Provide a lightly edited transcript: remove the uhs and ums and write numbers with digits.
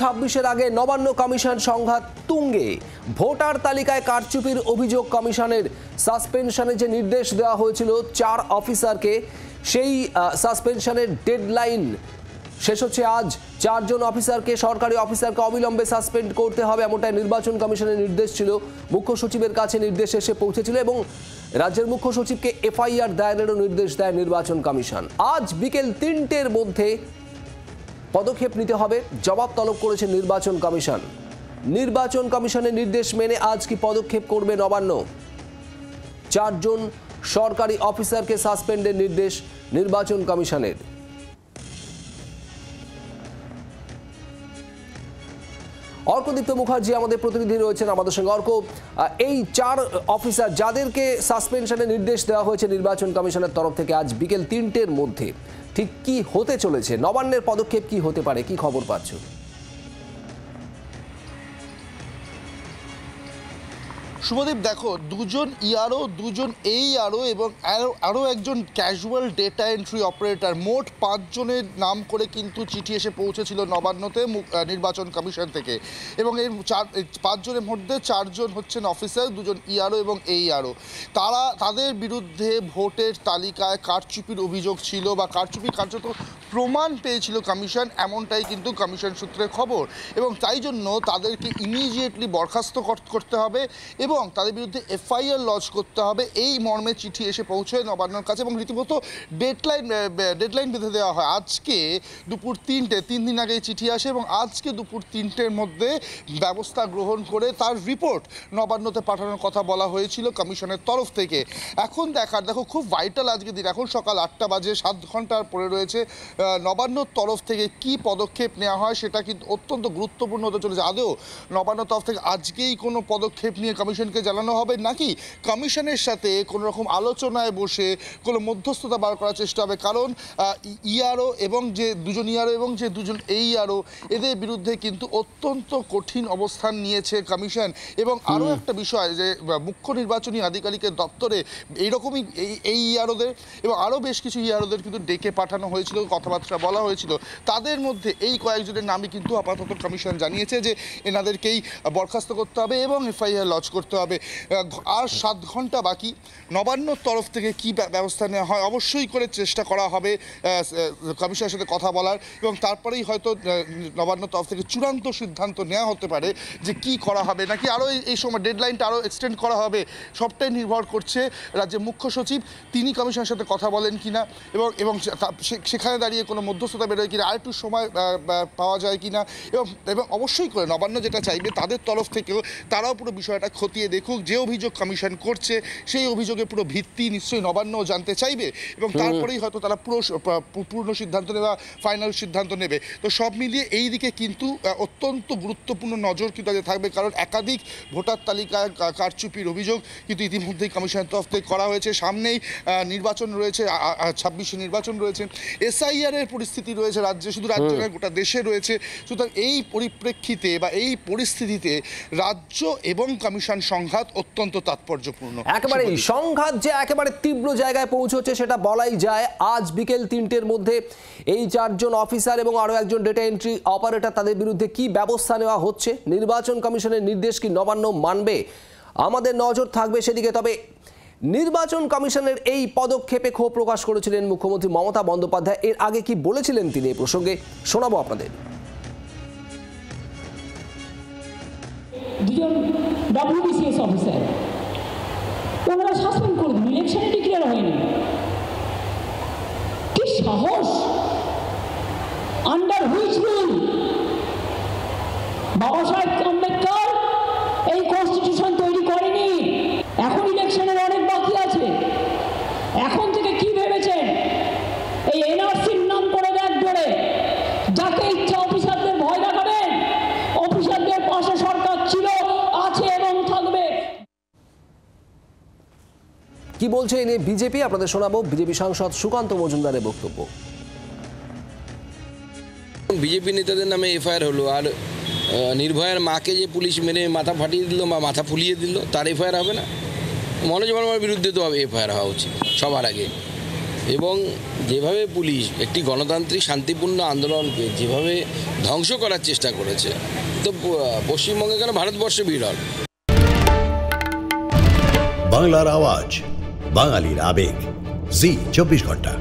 26-এর আগে নবান্ন কমিশন সংঘাত তুঙ্গে। ভোটার তালিকায় কারচুপির অভিযোগ। কমিশনের সাসপেনশনে যে নির্দেশ দেওয়া হয়েছিল 4 অফিসারকে, সেই সাসপেনশনের ডেডলাইন শেষ হচ্ছে আজ। 4 জন অফিসারকে, সরকারি অফিসারকে অবিলম্বে সাসপেন্ড করতে হবে, এমনটাই নির্বাচন কমিশনের নির্দেশ ছিল। মুখ্য সচিবের কাছে নির্দেশ এসে পৌঁছেছিল এবং রাজ্যের মুখ্য সচিবকে এফআইআর দায়েরেরও নির্দেশ দেয় নির্বাচন কমিশন। আজ বিকেল 3টের মধ্যে পদক্ষেপ নিতে হবে, জবাব তলব করেছে নির্বাচন কমিশন। নির্বাচন কমিশনের নির্দেশ মেনে আজ কি পদক্ষেপ করবে নবান্ন? 4 জন সরকারি অফিসারকে সাসপেন্ডের নির্দেশ নির্বাচন কমিশনের। অর্কদীপ্ত মুখার্জি আমাদের প্রতিনিধি রয়েছেন আমাদের সঙ্গে। অর্ক, এই 4 অফিসার যাদেরকে সাসপেনশনের নির্দেশ দেওয়া হয়েছে নির্বাচন কমিশনের তরফ থেকে আজ বিকেল 3টের মধ্যে, ঠিক কি হতে চলেছে? নবান্নের পদক্ষেপ কি হতে পারে, কি খবর পাচ্ছ? শুভদীপ, দেখো, 2 জন ইআরও, 2 জন এইআরও এবং আরও একজন ক্যাজুয়াল ডেটা এন্ট্রি অপারেটর, মোট 5 জনের নাম করে কিন্তু চিঠি এসে পৌঁছেছিল নবান্নতে নির্বাচন কমিশন থেকে। এবং এই 5 জনের মধ্যে 4 জন হচ্ছেন অফিসার, 2 জন ইআরও এবং এইআরও। তাদের বিরুদ্ধে ভোটের তালিকায় কারচুপির অভিযোগ ছিল বা কারচুপি কার্যত প্রমাণ পেয়েছিল কমিশন, এমনটাই কিন্তু কমিশন সূত্রে খবর। এবং তাই জন্য তাদেরকে ইমিডিয়েটলি বরখাস্ত করতে হবে এবং তাদের বিরুদ্ধে এফআইআর লঞ্চ করতে হবে, এই মর্মে চিঠি এসে পৌঁছয় নবান্নর কাছে। এবং রীতিমতো ডেডলাইন বেঁধে দেওয়া হয়। আজকে দুপুর 3টে, 3 দিন আগে চিঠি আসে এবং আজকে দুপুর 3টের মধ্যে ব্যবস্থা গ্রহণ করে তার রিপোর্ট নবান্নতে পাঠানোর কথা বলা হয়েছিল কমিশনের তরফ থেকে। এখন দেখো খুব ভাইটাল আজকে দিন। এখন সকাল 8টা বাজে, 7 ঘন্টার পরে রয়েছে। নবান্নর তরফ থেকে কি পদক্ষেপ নেওয়া হয় সেটা কিন্তু অত্যন্ত গুরুত্বপূর্ণ হতে চলেছে। আদৌ নবান্নর তরফ থেকে আজকেই কোনো পদক্ষেপ নিয়ে কমিশনকে জানানো হবে, নাকি কমিশনের সাথে কোনো রকম আলোচনায় বসে কোনো মধ্যস্থতা বার করার চেষ্টা হবে? কারণ ইআরও এবং যে 2 জন ইআরও এবং যে 2 জন এইআরও, এদের বিরুদ্ধে কিন্তু অত্যন্ত কঠিন অবস্থান নিয়েছে কমিশন। এবং আরও একটা বিষয়, যে মুখ্য নির্বাচনী আধিকারিকের দপ্তরে এইরকমই এই ইআরওদের এবং আরও বেশ কিছু ইআরওদের কিন্তু ডেকে পাঠানো হয়েছিল, কথাবার্তা বলা হয়েছিল। তাদের মধ্যে এই কয়েকজনের নামই কিন্তু আপাতত কমিশন জানিয়েছে যে এনাদেরকেই বরখাস্ত করতে হবে এবং এফআইআর লঞ্চ করতে হবে। আর 7 ঘন্টা বাকি। নবান্নর তরফ থেকে কি ব্যবস্থা নেওয়া হয় অবশ্যই করে চেষ্টা করা হবে কমিশনের সাথে কথা বলার, এবং তারপরেই হয়তো নবান্নর তরফ থেকে চূড়ান্ত সিদ্ধান্ত নেওয়া হতে পারে যে কি করা হবে, নাকি আরও এই সময় ডেডলাইনটা আরও এক্সটেন্ড করা হবে। সবটাই নির্ভর করছে রাজ্যের মুখ্য সচিব তিনি কমিশনের সাথে কথা বলেন কিনা এবং সেখানে দাঁড়িয়ে কোনো মধ্যস্থতা বেরোয় কিনা, আরেকটু সময় পাওয়া যায় কিনা। এবং অবশ্যই করে নবান্ন যেটা চাইবে তাদের তরফ থেকেও তারাও পুরো বিষয়টা খতিয়ে দেখুক। যে অভিযোগ কমিশন করছে সেই অভিযোগের পুরো ভিত্তি নিশ্চয়ই নবান্নও জানতে চাইবে এবং তারপরেই হয়তো তারা পূর্ণ সিদ্ধান্ত নেবে বা ফাইনাল সিদ্ধান্ত নেবে। তো সব মিলিয়ে এই দিকে কিন্তু অত্যন্ত গুরুত্বপূর্ণ নজর কিন্তু থাকবে, কারণ একাধিক ভোটার তালিকায় কারচুপির অভিযোগ কিন্তু ইতিমধ্যেই কমিশনের তরফ থেকে করা হয়েছে। সামনেই নির্বাচন রয়েছে, 26 নির্বাচন রয়েছে, এসআইআর এর পরিস্থিতি রয়েছে রাজ্যে, শুধু রাজ্য নয় গোটা দেশে রয়েছে। সুতরাং এই পরিপ্রেক্ষিতে বা এই পরিস্থিতিতে রাজ্য এবং কমিশন সংঘাত অত্যন্ত তাৎপর্যপূর্ণ। একেবারে সংঘাত যে একেবারে তীব্র জায়গায় পৌঁছেছে সেটা বলাই যায়। আজ বিকেল 3টের মধ্যে এই 4 জন অফিসার এবং আরও একজন ডেটা এন্ট্রি অপারেটর, তাদের বিরুদ্ধে কি ব্যবস্থা নেওয়া হচ্ছে, নির্বাচন কমিশনের নির্দেশ কি নবান্ন মানবে, আমাদের নজর থাকবে সেদিকে। তবে নির্বাচন কমিশনের এই পদক্ষেপে ক্ষোভ প্রকাশ করেছিলেন মুখ্যমন্ত্রী মমতা বন্দ্যোপাধ্যায়। এর আগে কি বলেছিলেন তিনি এই প্রসঙ্গে শোনাবো আপনাদের। দুজন ডব্লিউবিসিএস অফিসার ওনারা সাসপেন্ড করে দিন, ইলেকশনে ডিক্লেয়ার হয়নি। কি সাহস! আন্ডার হুইচ রুল বাবা সাহেব আম্বেদকর এই কনস্টিটিউশন তৈরি করেনি? এখন ইলেকশনের অনেক বাকি আছে। এখন থেকে কি ভেবেছেন এই এনআরসির নাম করে দেখ ধরে যাকে ইচ্ছা অফিসারদের ভয় দেখাবেন? অফিসারদের পাশে সরকার ছিল, আছে এবং থাকবে। কি বলছে এ নিয়ে বিজেপি, আপনাদের শোনাবো বিজেপি সাংসদ সুকান্ত মজুমদারের বক্তব্য। বিজেপি নেতাদের নামে এফআইআর হলো, আর নির্ভয়ার মাকে যে পুলিশ মেরে মাথা ফাটিয়ে দিল বা মাথা ফুলিয়ে দিল তার এফআইআর হবে না? মনোজ বর্মার বিরুদ্ধে তো এফআইআর হওয়া উচিত সবার আগে। এবং যেভাবে পুলিশ একটি গণতান্ত্রিক শান্তিপূর্ণ আন্দোলনকে যেভাবে ধ্বংস করার চেষ্টা করেছে, তো পশ্চিমবঙ্গে কেন ভারতবর্ষে বিরল। বাংলার আওয়াজ, বাঙালির আবেগ, জি 24 ঘন্টা।